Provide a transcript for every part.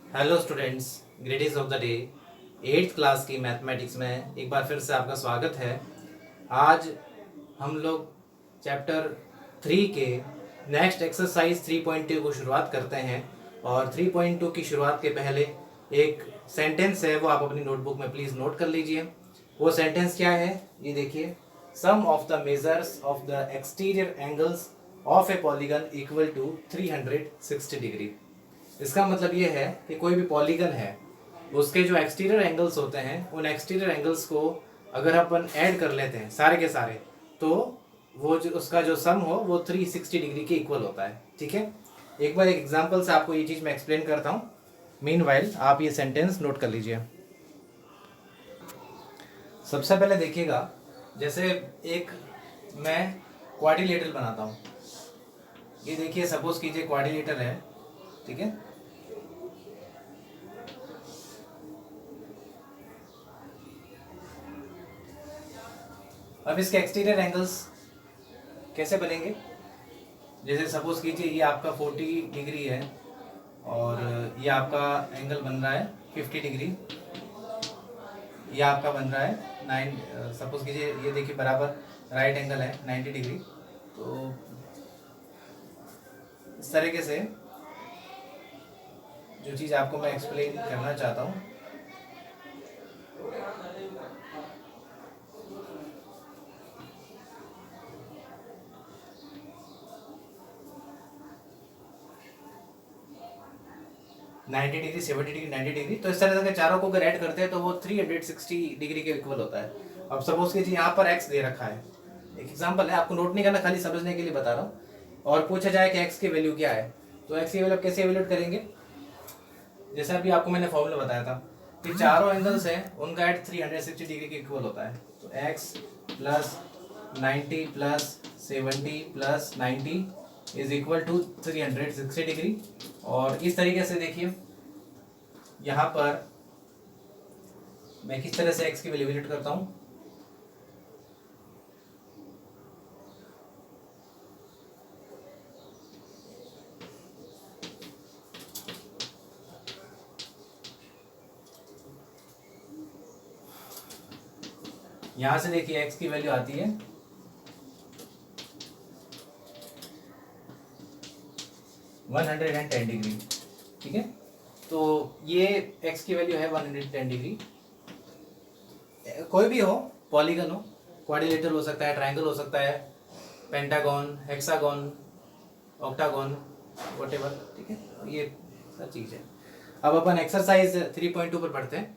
Hello students, gradings of the day. 8th class की mathematics में एक बार फिर से आपका स्वागत है। आज हम लोग चैप्टर 3 के नेक्स्ट एक्सरसाइज 3.2 को शुरुआत करते हैं। और 3.2 की शुरुआत के पहले एक सेंटेंस है, वो आप अपनी नोटबुक में प्लीज़ नोट कर लीजिए। वो सेंटेंस क्या है, ये देखिए। Sum of the measures of the exterior angles of a polygon equal to 360 degree. इसका मतलब ये है कि कोई भी पॉलीगन है, उसके जो एक्सटीरियर एंगल्स होते हैं, उन एक्सटीरियर एंगल्स को अगर अपन ऐड कर लेते हैं सारे के सारे, तो वो जो उसका जो सम हो वो 360 डिग्री के इक्वल होता है। ठीक है, एक बार एक एग्जांपल से आपको ये चीज़ मैं एक्सप्लेन करता हूँ। मीनवाइल आप ये सेंटेंस नोट कर लीजिए। सबसे पहले देखिएगा, जैसे एक मैं क्वाड्रिलेटरल बनाता हूँ। ये देखिए, सपोज कीजिए क्वाड्रिलेटरल है, ठीक है। अब इसके एक्सटीरियर एंगल्स कैसे बनेंगे? जैसे सपोज कीजिए ये आपका 40 डिग्री है और ये आपका एंगल बन रहा है 50 डिग्री। ये आपका बन रहा है 9, सपोज कीजिए ये देखिए बराबर राइट एंगल है 90 डिग्री। तो इस तरीके से जो चीज़ आपको मैं एक्सप्लेन करना चाहता हूँ, नाइन्टी डिग्री, 70 डिग्री, 90 डिग्री, तो इस तरह से चारों को अगर ऐड करते हैं तो वो 360 डिग्री के इक्वल होता है। अब सपोज कीजिए यहाँ पर एक्स दे रखा है, एक एग्जांपल है, आपको नोट नहीं करना, खाली समझने के लिए बता रहा हूँ। और पूछा जाए कि एक्स की वैल्यू क्या है, तो एक्स की वैल्यू कैसे एवेल्यूट करेंगे? जैसे अभी आपको मैंने फॉर्मूला बताया था कि चारों एंगल्स हैं, उनका एड 360 डिग्री के इक्वल होता है। तो x plus 90 plus 70 plus 90 is equal to 360 degree. और इस तरीके से देखिए, यहाँ पर मैं किस तरह से एक्स की वैल्यू एवेल्यूट करता हूँ। यहाँ से देखिए एक्स की वैल्यू आती है 110 डिग्री, ठीक है। तो ये एक्स की वैल्यू है 110 डिग्री। कोई भी हो, पॉलीगन हो, क्वाड्रिलेटरल हो सकता है, ट्रायंगल हो सकता है, पेंटागन, हेक्सागन, ऑक्टागन, व्हाटएवर, ठीक है, ये सब चीज़ है। अब अपन एक्सरसाइज 3.2 पर पढ़ते हैं।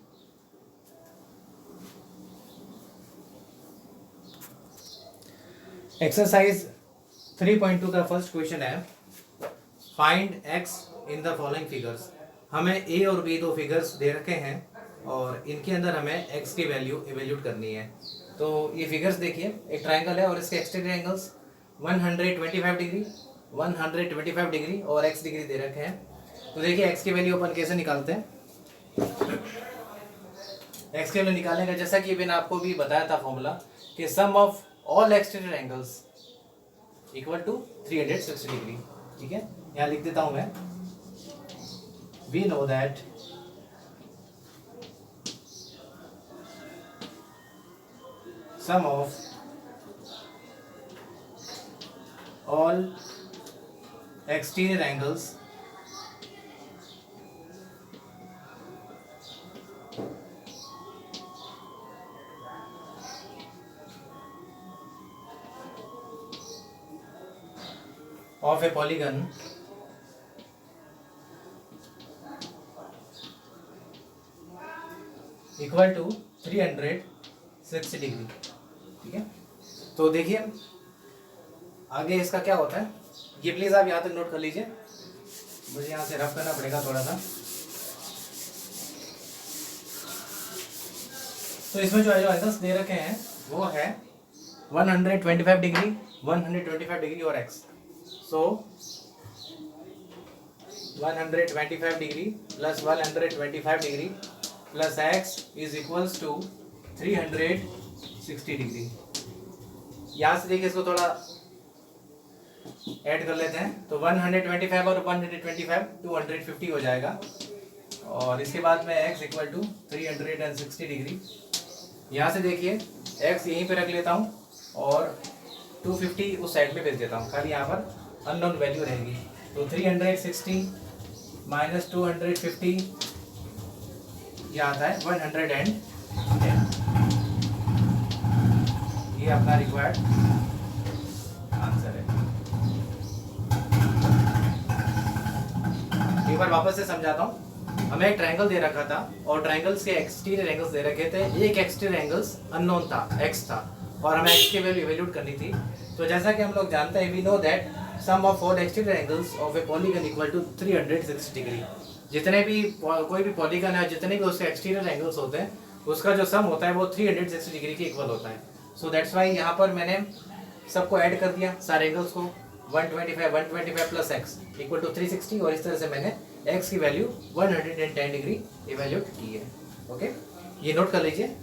एक्सरसाइज 3.2 का फर्स्ट क्वेश्चन है, find x in the following figures. हमें ए और बी दो फिगर्स दे रखे हैं और इनके अंदर हमें एक्स की वैल्यू इवेल्यूट करनी है। तो ये फिगर्स देखिए, एक ट्रायंगल है और इसके एक्सटीरियर एंगल्स 125 डिग्री, 125 डिग्री और एक्स डिग्री दे रखे हैं। तो देखिए एक्स की वैल्यू अपन कैसे निकालते हैं। एक्स की वैल्यू निकालने का, जैसा कि मैंने आपको भी बताया था फॉर्मूला, कि sum of all exterior angles equal to 360 degree, ठीक है। यहाँ लिख देता हूं मैं, we know that sum of all exterior angles of a polygon equal to 360 degree, ठीक है। तो देखिए आगे इसका क्या होता है, ये प्लीज आप यहाँ तक नोट कर लीजिए, मुझे यहाँ से रफ करना पड़ेगा थोड़ा सा। तो इसमें जो एंगल्स दे रखे हैं वो है 125 डिग्री, 125 डिग्री और x. So 125 degree plus 125 degree plus x is equals to 360 degree. यहाँ से देखिए इसको थोड़ा ऐड कर लेते हैं, तो 125 और 125 250 हो जाएगा। और इसके बाद में x इक्वल टू 360 डिग्री। यहाँ से देखिए x यहीं पे रख लेता हूँ और 250 उस साइड पे भेज देता हूँ, खाली यहाँ पर अननोन वैल्यू रहेगी। तो 360 माइनस 250 ये आता है 110। ये अपना रिक्वायर्ड आंसर है। एक बार वापस से समझाता हूँ। हमें एक ट्रायंगल दे रखा था और ट्रायंगल्स के एक्सटीरियर एंगल्स दे रखे थे। एक एक्सटीरियर एंगल्स अननोन था, x था, और हमें x की वैल्यू इवैल्यूएट करनी थी। तो जैसा कि हम लोग जानते हैं, we know that sum of all exterior angles of a polygon equal to 360 degree. जितने भी कोई भी पॉलीगन है, जितने भी उसके एक्सटीरियर एंगल्स होते हैं, उसका जो सम होता है वो 360 डिग्री के इक्वल होता है। सो दैट्स वाई यहाँ पर मैंने सबको ऐड कर दिया, सारे एंगल्स को। 125 प्लस एक्स इक्वल टू 360, और इस तरह से मैंने x की वैल्यू 110 डिग्री इवैल्यूएट की है। ओके, ये नोट कर लीजिए।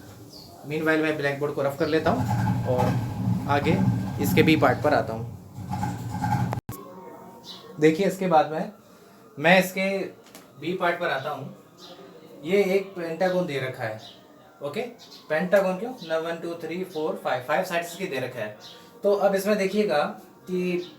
मीनवाइल मैं ब्लैक बोर्ड को रफ कर लेता हूँ और आगे इसके बी पार्ट पर आता हूँ। देखिए इसके बाद में मैं इसके बी पार्ट पर आता हूँ। ये एक पेंटागन दे रखा है। ओके, पेंटागन क्यों ना, 1 2 3 4 5 साइड्स की दे रखा है। तो अब इसमें देखिएगा कि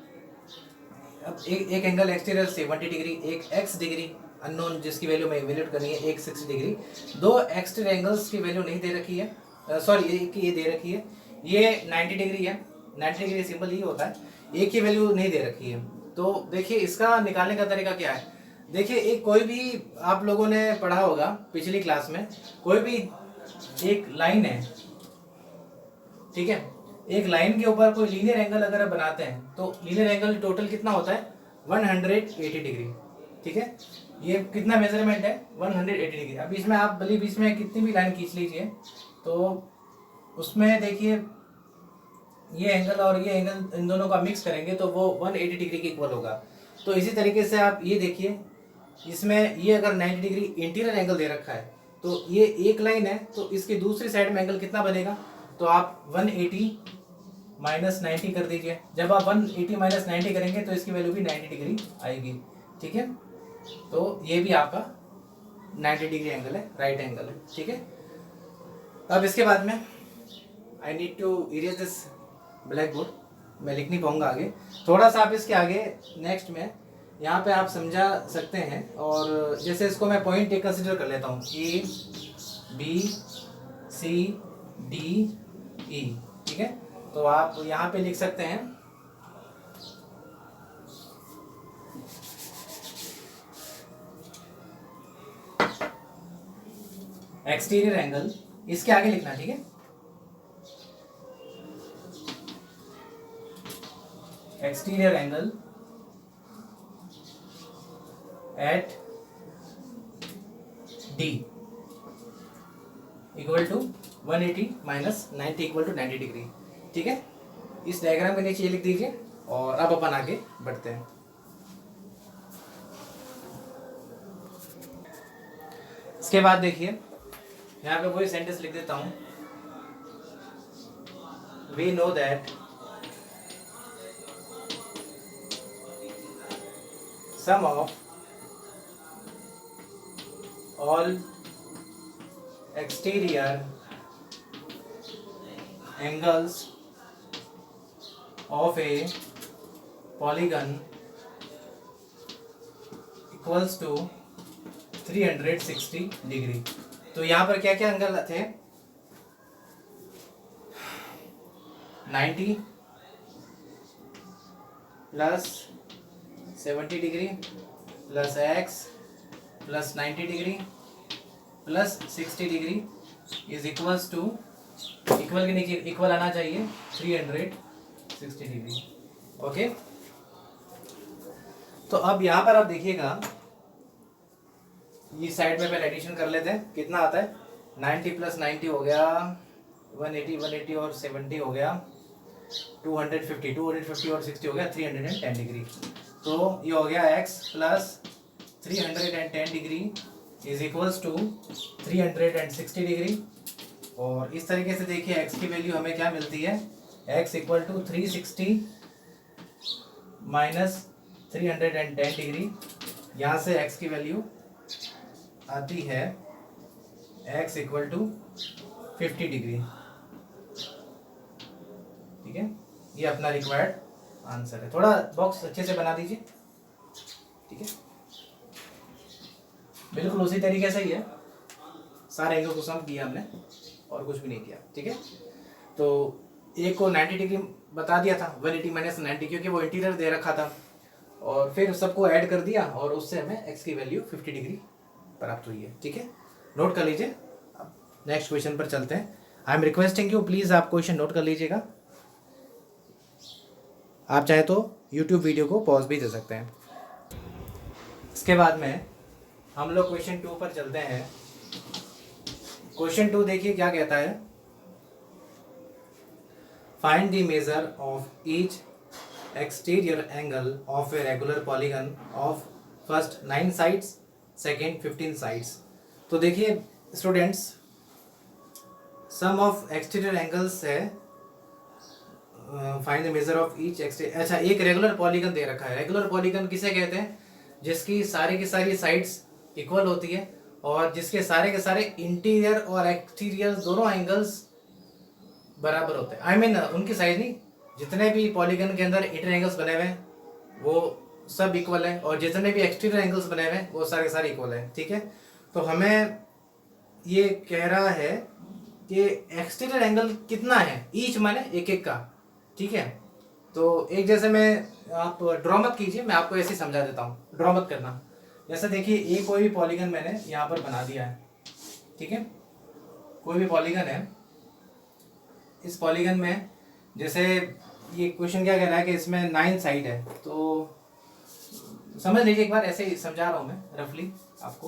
अब एक एंगल एक्सटीरियर 70 डिग्री, एक x डिग्री अननोन जिसकी वैल्यू मैं इवैल्यूएट करनी है, एक 60 डिग्री। दो एक्सटीरियर एंगल्स की वैल्यू नहीं दे रखी है, सॉरी एक ये दे रखी है, ये 90 डिग्री है। 90 डिग्री सिंपल ही होता है, एक की वैल्यू नहीं दे रखी है। तो देखिए इसका निकालने का तरीका क्या है। देखिए एक कोई भी आप लोगों ने पढ़ा होगा पिछली क्लास में, कोई भी एक लाइन है, ठीक है, एक लाइन के ऊपर कोई लीनियर एंगल अगर आप बनाते हैं तो लीनियर एंगल टोटल कितना होता है 180 डिग्री। ठीक है, ये कितना मेजरमेंट है 180 डिग्री। अब इसमें आप भले बीच में कितनी भी लाइन खींच लीजिए, तो उसमें देखिए ये एंगल और ये एंगल इन दोनों का मिक्स करेंगे तो वो 180 डिग्री के इक्वल होगा। तो इसी तरीके से आप ये देखिए, इसमें ये अगर 90 डिग्री इंटीरियर एंगल दे रखा है तो ये एक लाइन है, तो इसकी दूसरी साइड में एंगल कितना बनेगा, तो आप 180 माइनस 90 कर दीजिए। जब आप 180 माइनस 90 करेंगे तो इसकी वैल्यू भी 90 डिग्री आएगी। ठीक है, तो ये भी आपका 90 डिग्री एंगल है, राइट एंगल है। ठीक है, अब इसके बाद में I need to erase this black board, मैं लिख नहीं पाऊंगा आगे। थोड़ा सा आप इसके आगे नेक्स्ट में यहाँ पे आप समझा सकते हैं, और जैसे इसको मैं पॉइंट एक कंसिडर कर लेता हूँ, A B C D E. ठीक है, तो आप यहाँ पे लिख सकते हैं एक्सटीरियर एंगल, इसके आगे लिखना। ठीक है, exterior angle at D equal to 180 minus 90 equal to 90 degree. ठीक है, इस डायग्राम के नीचे ये लिख दीजिए, और अब अपन आगे बढ़ते हैं। इसके बाद देखिए यहाँ पे वही सेंटेंस लिख देता हूं, we know that sum of all exterior angles of a polygon equals to 360 degree. तो यहाँ पर क्या क्या एंगल थे, 90 plus 70 degree plus x plus 90 degree plus 60 degree is equals to, equal के नीचे इक्वल आना चाहिए 360 डिग्री। ओके, तो अब यहाँ पर आप देखिएगा, ये साइड में पहले एडिशन कर लेते हैं, कितना आता है 90 प्लस 90 हो गया 180 और 70 हो गया 250 और 60 हो गया 310 डिग्री। तो ये हो गया x plus 310 degree is equals to 360 degree. और इस तरीके से देखिए x की वैल्यू हमें क्या मिलती है, x equal to 360 minus 310 degree. यहाँ से x की वैल्यू आती है x इक्वल टू 50 डिग्री। ठीक है, ये अपना रिक्वायर्ड आंसर है। थोड़ा बॉक्स अच्छे से बना दीजिए। ठीक है, बिल्कुल उसी तरीके से ही है, सारे एंगल को सम किया हमने और कुछ भी नहीं किया। ठीक है, तो एक को 90 डिग्री बता दिया था, 180 माइनस 90, क्योंकि वो इंटीरियर दे रखा था, और फिर सबको ऐड कर दिया और उससे हमें x की वैल्यू 50 डिग्री प्राप्त हुई है। ठीक है, नोट कर लीजिए। अब नेक्स्ट क्वेश्चन पर चलते हैं। I am requesting you, please आप क्वेश्चन नोट कर लीजिएगा। आप चाहे तो यूट्यूब वीडियो को पॉज भी दे सकते हैं। इसके बाद में हम लोग क्वेश्चन 2 पर चलते हैं। क्वेश्चन 2 देखिए क्या कहता है। Find the measure of each exterior angle of a regular polygon of first 9 sides, second 15 sides. तो देखिए students, sum of exterior angles है, find the measure of each exterior. अच्छा, एक रेगुलर पॉलीगन दे रखा है। रेगुलर पॉलीगन किसे कहते हैं? जिसकी सारी की सारी साइड्स इक्वल होती है और जिसके सारे के सारे इंटीरियर और एक्सटीरियर दोनों एंगल्स बराबर होते हैं। आई मीन उनकी साइज नहीं, जितने भी पॉलीगन के अंदर इंटर एंगल्स बने हुए हैं वो सब इक्वल है, और जितने भी एक्सटीरियर एंगल्स बने हुए हैं वो सारे के सारे इक्वल है। ठीक है, तो हमें ये कह रहा है कि एक्सटीरियर एंगल कितना है, ईच माने एक एक का। ठीक है, तो एक जैसे मैं, आप ड्रॉ मत कीजिए, मैं आपको ऐसे ही समझा देता हूँ, ड्रॉ मत करना। जैसे देखिए, एक कोई भी पॉलीगन मैंने यहाँ पर बना दिया है। ठीक है, कोई भी पॉलीगन है, इस पॉलीगन में जैसे ये क्वेश्चन क्या कह रहा है कि इसमें 9 साइड है, तो समझ लीजिए एक बार, ऐसे ही समझा रहा हूँ मैं रफली आपको।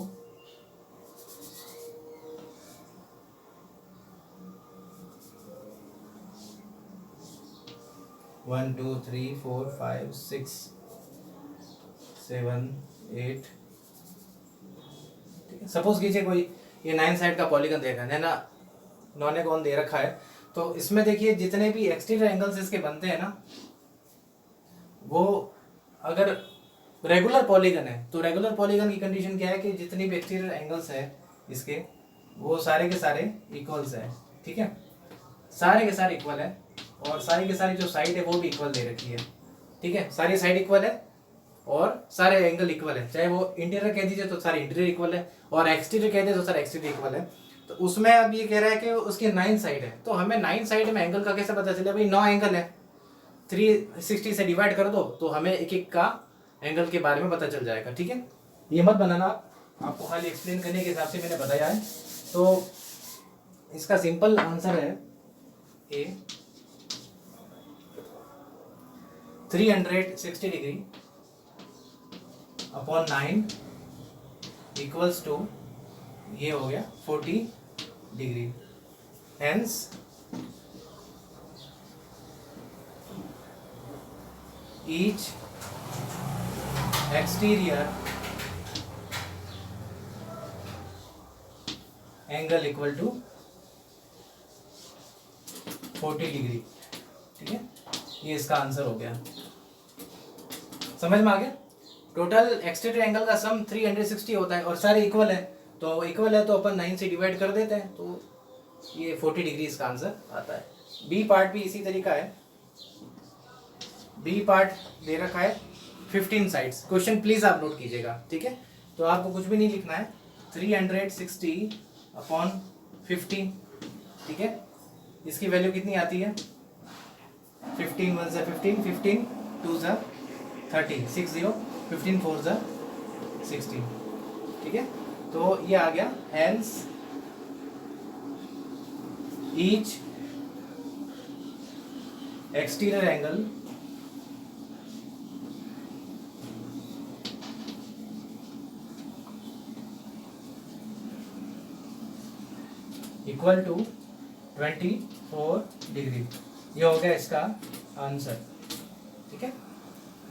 One two three four 5 6 7 8। Suppose कीजिए कोई ये 9 साइड का पॉलीगन देखा है ना, नॉन कौन दे रखा है। तो इसमें देखिए जितने भी एक्सटीरियर एंगल्स इसके बनते हैं ना, वो अगर रेगुलर पॉलीगन है तो रेगुलर पॉलीगन की कंडीशन क्या है कि जितनी भी एक्सटीरियर एंगल्स है इसके, वो सारे के सारे इक्वल्स है। ठीक है, सारे के सारे इक्वल है, और सारी के सारी जो साइड है वो भी इक्वल दे रखी है। ठीक है, सारी साइड इक्वल है और सारे एंगल इक्वल है, चाहे वो इंटीरियर कह दीजिए तो सारे इंटीरियर इक्वल है, और एक्सटीरियर कह दीजिए तो सारे एक्सटीरियर इक्वल है। तो उसमें अब ये कह रहा है कि उसकी 9 साइड है, तो हमें 9 साइड में एंगल का कैसे पता चले? भाई 9 एंगल है, 360 से डिवाइड कर दो तो हमें एक एक का एंगल के बारे में पता चल जाएगा। ठीक है, ये मत बनाना, आपको खाली एक्सप्लेन करने के हिसाब से मैंने बताया है। तो इसका सिंपल आंसर है a 360 degree upon 9 equals to, ये हो गया 40 degree. Hence each exterior angle equal to 40 degree. ठीक है, ये इसका आंसर हो गया। समझ में आ गया? टोटल एक्सटीरियर एंगल का सम 360 होता है और सारे इक्वल है, तो इक्वल है तो अपन 9 से डिवाइड कर देते हैं, तो ये 40 डिग्री इसका आंसर आता है। बी पार्ट भी इसी तरीका है। बी पार्ट दे रखा है 15 साइड्स। क्वेश्चन प्लीज आप नोट कीजिएगा। ठीक है, तो आपको कुछ भी नहीं लिखना है, 360 अपॉन 15। ठीक है, इसकी वैल्यू कितनी आती है? 15 1 से 15, 15 2 से 30, 60, 15 4 से 16। ठीक है, तो ये आ गया। Hence each exterior angle equal to 24 degree. ये हो गया इसका आंसर। ठीक है,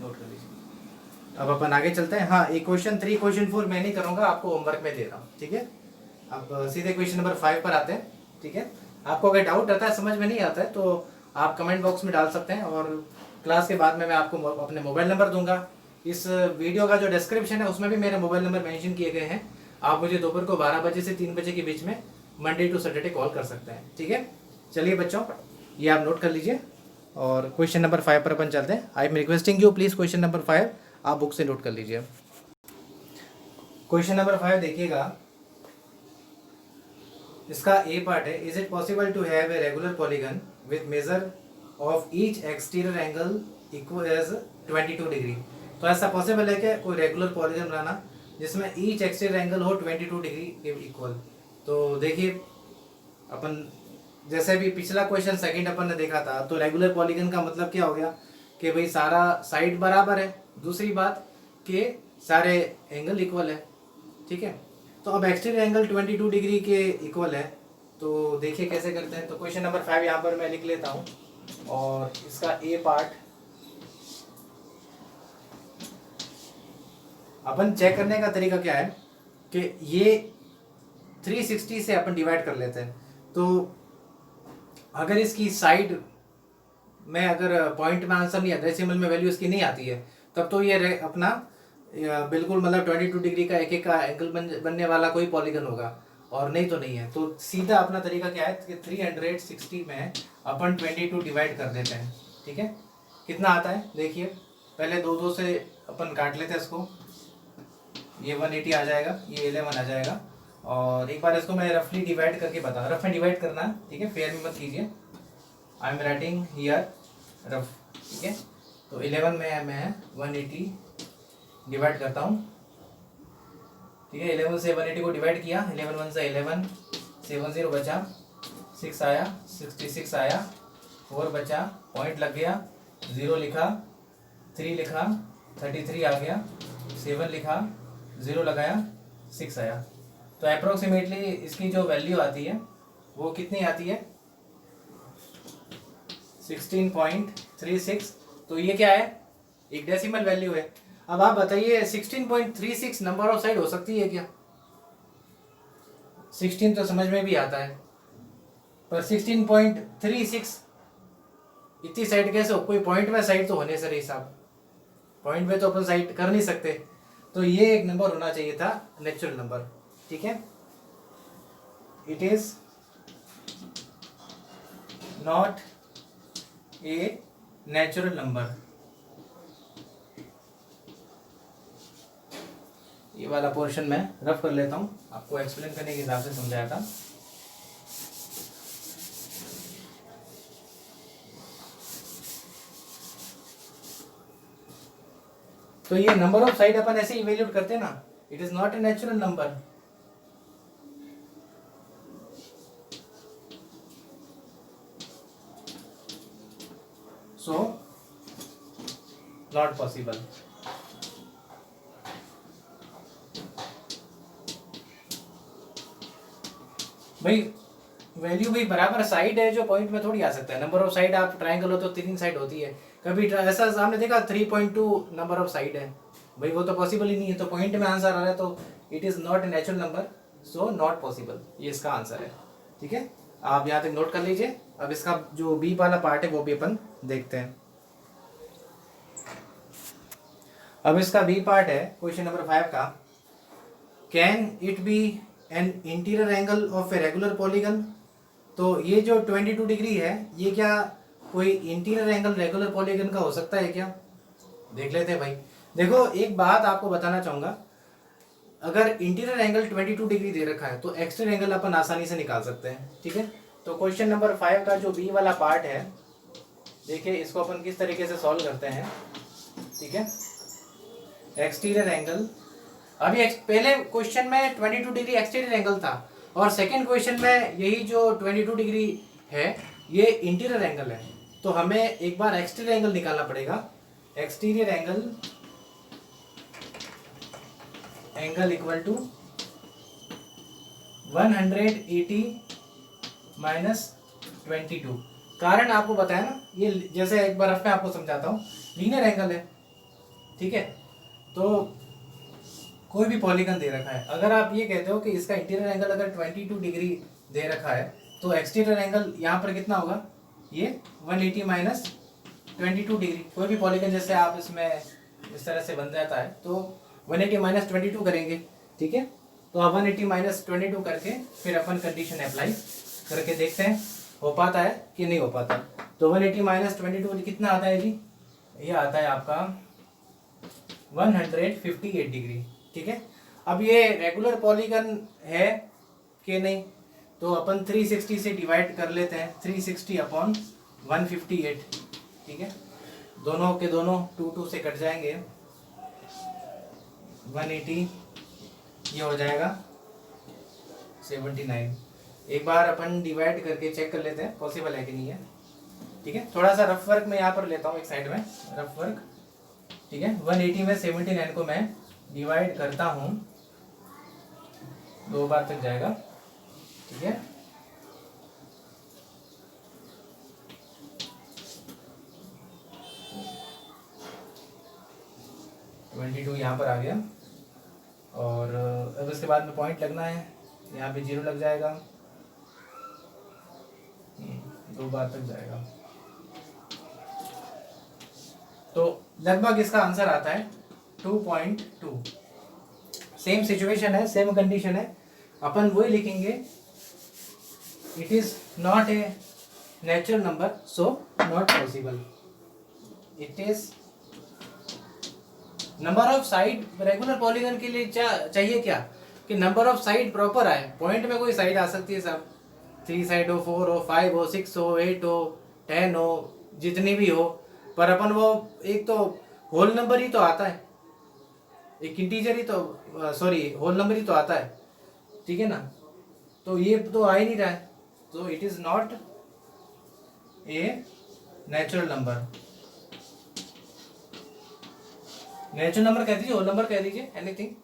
नोट कर लीजिए। अब अपन आगे चलते हैं। हाँ, एक क्वेश्चन 3 क्वेश्चन 4 मैं नहीं करूंगा, आपको होमवर्क में दे रहा हूँ। ठीक है, अब सीधे क्वेश्चन नंबर 5 पर आते हैं। ठीक है, आपको अगर डाउट रहता है, समझ में नहीं आता है, तो आप कमेंट बॉक्स में डाल सकते हैं, और क्लास के बाद में मैं आपको अपने मोबाइल नंबर दूंगा। इस वीडियो का जो डिस्क्रिप्शन है उसमें भी मेरे मोबाइल नंबर मेंशन किए गए हैं, आप मुझे दोपहर को 12 बजे से 3 बजे के बीच में मंडे टू सैटरडे कॉल कर सकते हैं, ठीक है। चलिए बच्चों, ये आप नोट कर लीजिए और क्वेश्चन नंबर 5 पर अपन चलते हैं। I am requesting you please question number 5 आप बुक से नोट कर लीजिए। क्वेश्चन नंबर 5 देखिएगा, इसका ए पार्ट है, is it possible to have a regular polygon with measure of each exterior angle equal as 22 degree. तो ऐसा पॉसिबल है क्या कोई रेगुलर पॉलीगन बनाना जिसमें ईच एक्सटीरियर एंगल हो 22 डिग्री के इक्वल। तो देखिए अपन जैसे भी पिछला क्वेश्चन सेकंड अपन ने देखा था, तो रेगुलर पॉलीगन का मतलब क्या हो गया कि भाई सारा साइड बराबर है, दूसरी बात कि सारे एंगल इक्वल है, ठीक है। तो अब एक्सटीरियर एंगल 22 डिग्री के इक्वल है, तो देखिए कैसे करते हैं। तो क्वेश्चन नंबर 5 यहाँ पर मैं लिख लेता हूँ और इसका ए पार्ट अपन चेक करने का तरीका क्या है कि ये 360 से अपन डिवाइड कर लेते हैं। तो अगर इसकी साइड में अगर पॉइंट में आंसर नहीं आता, डेसिमल में वैल्यू इसकी नहीं आती है, तब तो ये अपना बिल्कुल मतलब 22 डिग्री का एक का एंगल बनने वाला कोई पॉलीगन होगा, और नहीं तो नहीं है। तो सीधा अपना तरीका क्या है कि 360 में अपन 22 डिवाइड कर देते हैं, ठीक है। कितना आता है देखिए, पहले 2 से अपन काट लेते हैं इसको, ये 180 आ जाएगा, ये 11 आ जाएगा। और एक बार इसको मैं रफली डिवाइड करके बता, रफ में डिवाइड करना है, ठीक है, फेयर में मत कीजिए। I am writing here rough, ठीक है। तो 11 में मैं 180 डिवाइड करता हूँ, ठीक है। 11 से 180 को डिवाइड किया, 11 1 से 11, 70 बचा, 6 आया, 66 आया, 4 बचा, पॉइंट लग गया, 0 लिखा, 3 लिखा, 33 आ गया, 7 लिखा, 0 लगाया, 6 आया। तो अप्रोक्सीमेटली इसकी जो वैल्यू आती है वो कितनी आती है, 16.36। तो ये क्या है, एक डेसिमल वैल्यू है। अब आप बताइए 16.36 नंबर ऑफ साइड हो सकती है क्या? 16 तो समझ में भी आता है, पर 16.36 इतनी साइड कैसे हो? कोई पॉइंट में साइड तो होने से रही साहब, पॉइंट में तो अपन साइड कर नहीं सकते। तो ये एक नंबर होना चाहिए था नेचुरल नंबर, ठीक है। It is not a natural number. ये वाला पोर्शन मैं रफ कर लेता हूं, आपको एक्सप्लेन करने के हिसाब से समझाया था। तो ये नंबर ऑफ साइड अपन ऐसे इवेल्यूएट करते हैं ना, it is not a natural number. So not possible. भाई वैल्यू भी बराबर साइड है जो पॉइंट में थोड़ी आ सकता है। नंबर ऑफ साइड आप ट्रायंगल हो तो 3 साइड होती है, कभी ऐसा सामने देखा 3.2 नंबर ऑफ साइड है, भाई वो तो पॉसिबल ही नहीं है। तो पॉइंट में आंसर आ रहा है, तो it is not a natural number, so not possible, ये इसका आंसर है, ठीक है। आप यहाँ तक नोट कर लीजिए। अब इसका जो बी वाला पार्ट है वो भी अपन देखते हैं। अब इसका बी पार्ट है क्वेश्चन नंबर 5 का, can it be an interior angle of a regular polygon. तो ये जो 22 डिग्री है, ये क्या कोई इंटीरियर एंगल रेगुलर पॉलीगन का हो सकता है क्या? देख लेते हैं भाई। देखो एक बात आपको बताना चाहूँगा, अगर इंटीरियर एंगल 22 डिग्री दे रखा है तो एक्सटीरियर एंगल अपन आसानी से निकाल सकते हैं, ठीक है। तो क्वेश्चन नंबर 5 का जो बी वाला पार्ट है, देखिए इसको अपन किस तरीके से सॉल्व करते हैं, ठीक है। एक्सटीरियर एंगल, अभी पहले क्वेश्चन में 22 डिग्री एक्सटीरियर एंगल था, और सेकंड क्वेश्चन में यही जो 22 डिग्री है ये इंटीरियर एंगल है। तो हमें एक बार एक्सटीरियर एंगल निकालना पड़ेगा। Exterior angle equal to 180 minus 22। कारण आपको बताया ना, ये जैसे एक बार मैं आपको समझाता हूँ, लीनियर एंगल है, ठीक है। तो कोई भी पॉलीगन दे रखा है, अगर आप ये कहते हो कि इसका इंटीरियर एंगल अगर 22 डिग्री दे रखा है, तो एक्सटीरियर एंगल यहाँ पर कितना होगा, ये 180 माइनस 22 डिग्री। कोई भी पॉलीगन जैसे आप इसमें इस तरह से बन जाता है, तो 180 माइनस 22 करेंगे, ठीक है। तो अब 180 माइनस 22 करके फिर अपन कंडीशन अप्लाई करके देखते हैं हो पाता है कि नहीं हो पाता। तो 180 माइनस 22 कितना आता है जी? ये आता है आपका 158 डिग्री। ठीक है, अब ये रेगुलर पॉलीगन है कि नहीं, तो अपन 360 से डिवाइड कर लेते हैं, 360 अपॉन 158। ठीक है, दोनों के दोनों 2 से कट जाएंगे, 180 ये हो जाएगा 79। एक बार अपन डिवाइड करके चेक कर लेते हैं पॉसिबल है कि नहीं है। ठीक है, थोड़ा सा रफ वर्क मैं यहाँ पर लेता हूँ एक साइड में, रफ वर्क। ठीक है, 180 में 79 को मैं डिवाइड करता हूँ, 2 बार तक जाएगा। ठीक है, टू यहाँ पर आ गया, और अब इसके बाद में पॉइंट लगना है, यहाँ पे 0 लग जाएगा, 2 बार तक जाएगा। तो लगभग इसका आंसर आता है 2.2। सेम सिचुएशन है, सेम कंडीशन है, अपन वही लिखेंगे, it is not a natural number so not possible. It is number of side regular polygon के लिए चाहिए क्या कि नंबर ऑफ साइड प्रॉपर आए। पॉइंट में कोई साइड आ सकती है सब, 3 साइड हो, 4 हो, 5 हो, 6 हो, 8 हो, 10 हो, जितनी भी हो, पर अपन वो एक तो होल नंबर ही तो आता है, एक इंटीजर ही तो सॉरी होल नंबर ही तो आता है। ठीक है ना, तो ये तो आ ही नहीं रहा है, तो it is not a natural number. Natural number कह दीजिए, होल नंबर कह दीजिए, एनीथिंग।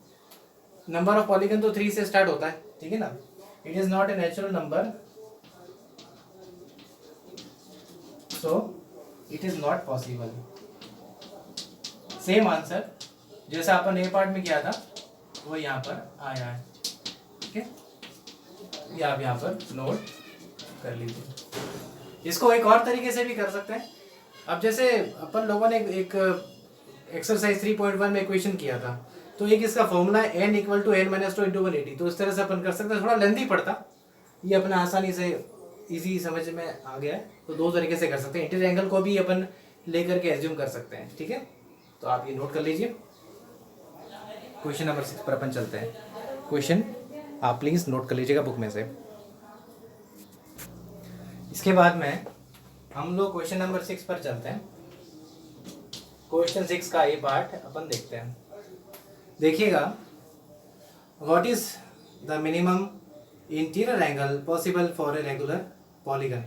नंबर ऑफ पॉलीगन तो 3 से स्टार्ट होता है। ठीक है ना, it is not a natural number so it is not possible. Same answer जैसा अपन ए पार्ट में किया था वो यहाँ पर आया है। ठीक है, ये आप यहाँ पर नोट कर लीजिए। इसको एक और तरीके से भी कर सकते हैं। अब जैसे अपन लोगों ने एक एक्सरसाइज 3.1 में इक्वेशन किया था, तो एक इसका फॉर्मूला है n equal to n minus 2 into 180। तो इस तरह से अपन कर सकते हैं, थोड़ा लेंथी पड़ता, ये अपना आसानी से इजी समझ में आ गया है। तो 2 तरीके से कर सकते हैं, इंटीरियर एंगल को भी अपन लेकर के एज्यूम कर सकते हैं। ठीक है, तो आप ये नोट कर लीजिए। क्वेश्चन नंबर 6 पर अपन चलते हैं। क्वेश्चन आप प्लीज नोट कर लीजिएगा बुक में से। इसके बाद में हम लोग क्वेश्चन नंबर 6 पर चलते हैं। क्वेश्चन 6 का ये पार्ट अपन देखते हैं। देखिएगा, what is the minimum interior angle possible for a regular polygon.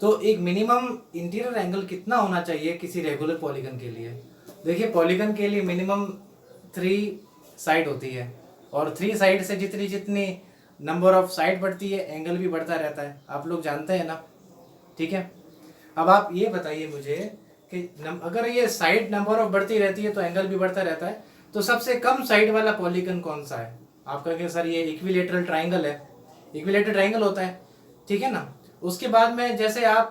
तो एक मिनिमम इंटीरियर एंगल कितना होना चाहिए किसी रेगुलर पॉलीगन के लिए। देखिए, पॉलीगन के लिए मिनिमम 3 साइड होती है, और 3 साइड से जितनी जितनी नंबर ऑफ साइड बढ़ती है एंगल भी बढ़ता रहता है, आप लोग जानते हैं ना। ठीक है, अब आप ये बताइए मुझे कि अगर ये साइड नंबर ऑफ बढ़ती रहती है तो एंगल भी बढ़ता रहता है, तो सबसे कम साइड वाला पॉलीगन कौन सा है। आप कहेंगे सर ये इक्विलेटरल ट्राइंगल है, इक्विलेटरल ट्राइंगल होता है। ठीक है ना, उसके बाद में जैसे आप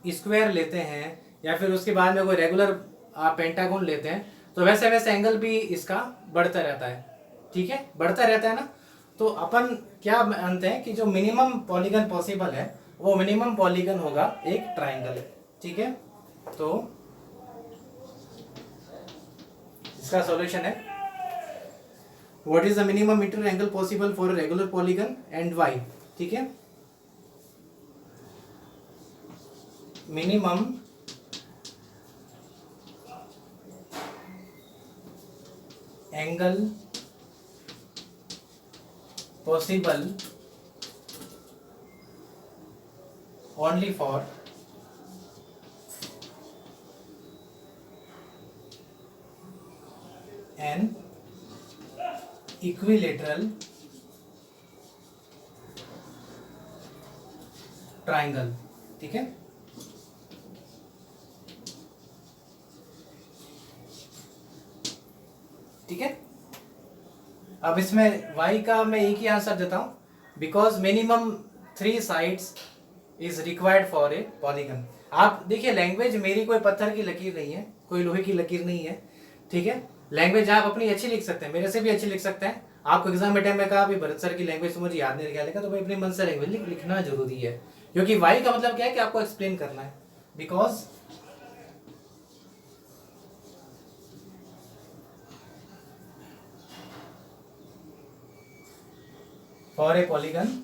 स्क्वायर लेते हैं या फिर उसके बाद में कोई रेगुलर आप पेंटागोन लेते हैं, तो वैसे वैसे एंगल भी इसका बढ़ता रहता है। ठीक है, बढ़ता रहता है ना। तो अपन क्या मानते हैं कि जो मिनिमम पॉलीगन पॉसिबल है वो मिनिमम पॉलीगन होगा एक ट्राइंगल। ठीक है, तो इसका सॉल्यूशन है, what is the minimum interior angle possible for a regular polygon and why. ठीक है, minimum angle possible only for an equilateral triangle. ठीक है, ठीक है। अब इसमें y का मैं एक ही आंसर देता हूं, because minimum 3 sides is required for a polygon. आप देखिए, लैंग्वेज मेरी कोई पत्थर की लकीर नहीं है, कोई लोहे की लकीर नहीं है। ठीक है, लैंग्वेज आप अपनी अच्छी लिख सकते हैं, मेरे से भी अच्छी लिख सकते हैं, आपको एग्जाम में टाइम में कहा भरत सर की लैंग्वेज तो मुझे याद नहीं रखा, तो भाई अपनी मन से लैंग्वेज लिखना जरूरी है, क्योंकि वाई का मतलब क्या है कि आपको एक्सप्लेन करना है। Because for a polygon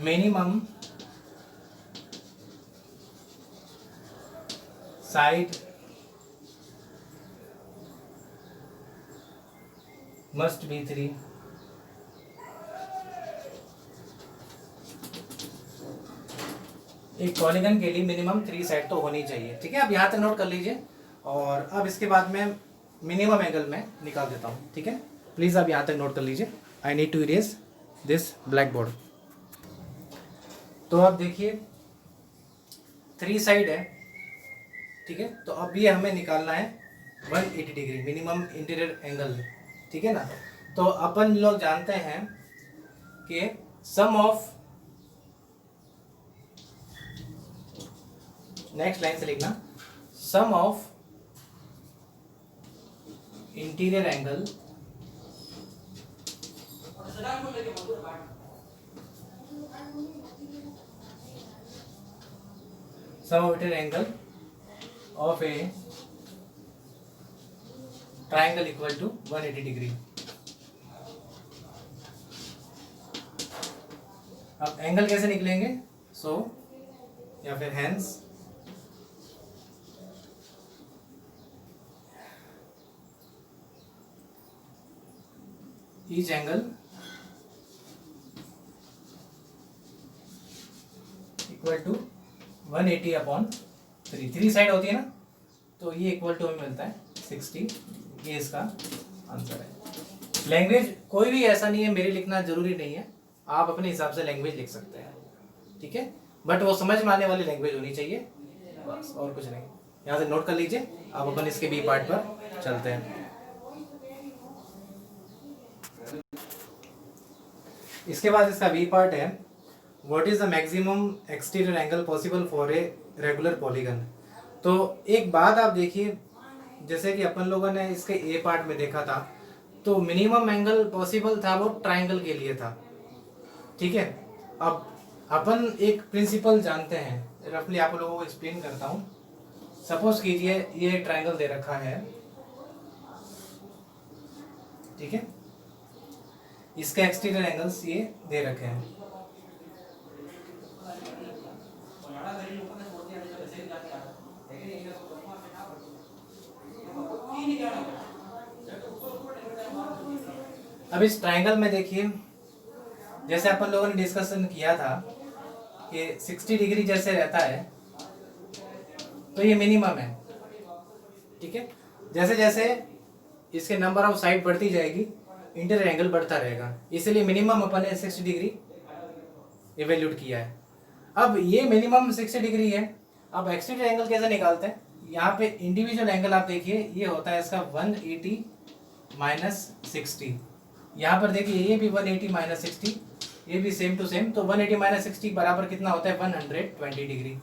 minimum side must be 3. एक पॉलीगन के लिए मिनिमम 3 साइड तो होनी चाहिए, ठीक है। अब यहाँ तक नोट कर लीजिए, और अब इसके बाद मैं मिनिमम एंगल में निकाल देता हूँ, ठीक है। प्लीज़ आप यहाँ तक नोट कर लीजिए। I need to erase this black board. तो अब देखिए 3 साइड है, ठीक है। तो अब ये हमें निकालना है 180 डिग्री मिनिमम इंटीरियर एंगल, ठीक है ना। तो अपन लोग जानते हैं कि सम ऑफ, नेक्स्ट लाइन से लिखना, sum of interior angle sum of interior angle of a triangle equal to 180 degree. अब एंगल कैसे निकलेंगे? सो या फिर hence each angle equal to 180 upon 3 side होती है ना, तो ये इक्वल टू हमें मिलता है 60। ये इसका आंसर है। लैंग्वेज कोई भी ऐसा नहीं है मेरी लिखना जरूरी नहीं है, आप अपने हिसाब से लैंग्वेज लिख सकते हैं, ठीक है। बट वो समझ में आने वाली लैंग्वेज होनी चाहिए, बस और कुछ नहीं। यहाँ से नोट कर लीजिए। अब अपन इसके बी पार्ट पर चलते हैं। इसके बाद इसका बी पार्ट है, what is the maximum exterior angle possible for a regular polygon. तो एक बात आप देखिए, जैसे कि अपन लोगों ने इसके ए पार्ट में देखा था, तो मिनिमम एंगल पॉसिबल था वो ट्राइंगल के लिए था, ठीक है। अब अपन एक प्रिंसिपल जानते हैं, रफली आप लोगों को एक्सप्लेन करता हूँ। सपोज कीजिए ये ट्राइंगल दे रखा है, ठीक है। इसके एक्सटीरियर एंगल्स ये दे रखे हैं। अब इस ट्राइंगल में देखिए, जैसे अपन लोगों ने डिस्कशन किया था कि 60 डिग्री जैसे रहता है तो ये मिनिमम है, ठीक है। जैसे जैसे इसके नंबर ऑफ साइड बढ़ती जाएगी इंटीरियर एंगल बढ़ता रहेगा, इसलिए मिनिमम अपन ने 60 डिग्री इवेल्यूट किया है। अब ये मिनिमम 60 डिग्री है। अब एक्सटीरियर एंगल कैसे निकालते हैं? यहाँ पे इंडिविजुअल एंगल आप देखिए, ये होता है इसका 180 माइनस 60। यहाँ पर देखिए ये भी 180 माइनस 60, ये भी सेम टू सेम। तो 180 माइनस 60 बराबर कितना होता है? 120 डिग्री।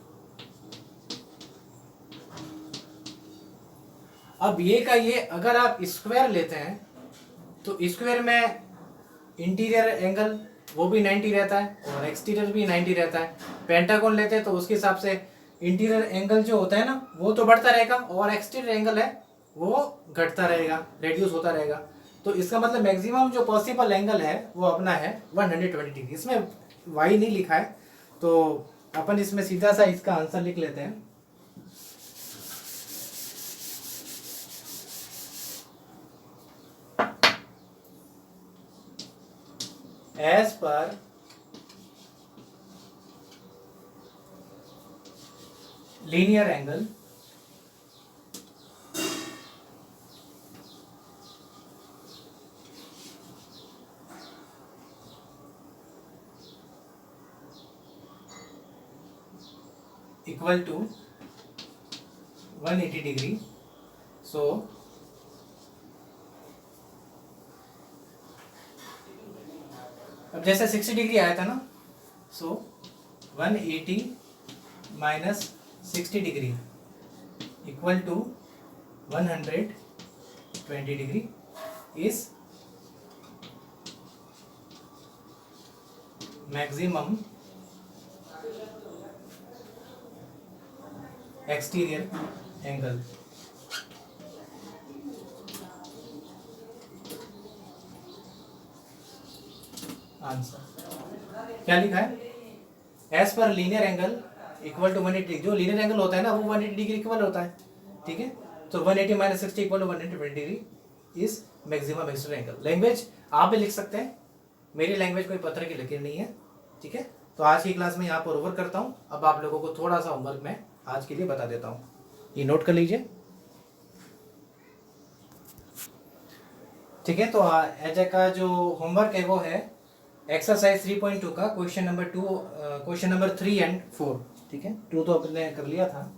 अब ये का ये अगर आप स्क्वायर लेते हैं तो स्क्वायर में इंटीरियर एंगल वो भी 90 रहता है और एक्सटीरियर भी 90 रहता है। पेंटागन लेते हैं तो उसके हिसाब से इंटीरियर एंगल जो होता है ना वो तो बढ़ता रहेगा और एक्सटीरियर एंगल है वो घटता रहेगा, रेड्यूस होता रहेगा। तो इसका मतलब मैक्सिमम जो पॉसिबल एंगल है वो अपना है 120 डिग्री। इसमें वाई नहीं लिखा है तो अपन इसमें सीधा सा इसका आंसर लिख लेते हैं। As per linear angle equal to 180 degree, so अब जैसे 60 डिग्री आया था ना, so 180 minus 60 degree equal to 120 degree is maximum exterior angle. Answer क्या लिखा है? As per linear angle equal to 180, जो लीनियर एंगल होता है ना वो 180 डिग्री इक्वल होता है, ठीक है। तो 180 minus 60 equal to 120 degree is maximum exterior angle. Language आप भी लिख सकते हैं, मेरी लैंग्वेज कोई पत्थर की लकीर नहीं है, ठीक है। तो आज की क्लास में यहाँ पर ओवर करता हूँ। अब आप लोगों को थोड़ा सा होमवर्क मैं आज के लिए बता देता हूँ, ये नोट कर लीजिए, ठीक है। तो एज का जो होमवर्क है वो है एक्सरसाइज 3.2 का क्वेश्चन नंबर 3 एंड 4, ठीक है। 2 तो अपने कर लिया था,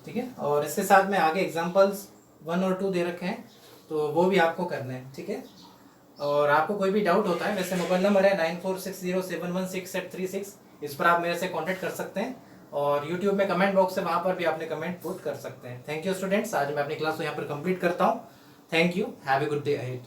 ठीक है। और इसके साथ में आगे एग्जांपल्स 1 और 2 दे रखे हैं, तो वो भी आपको करना है, ठीक है। और आपको कोई भी डाउट होता है, वैसे मोबाइल नंबर है 9460716836, इस पर आप मेरे से कांटेक्ट कर सकते हैं। और यूट्यूब में कमेंट बॉक्स है, वहाँ पर भी आपने कमेंट पुट कर सकते हैं। थैंक यू स्टूडेंट्स, आज मैं अपनी क्लास को यहाँ पर कंप्लीट करता हूँ। Thank you, have a good day ahead.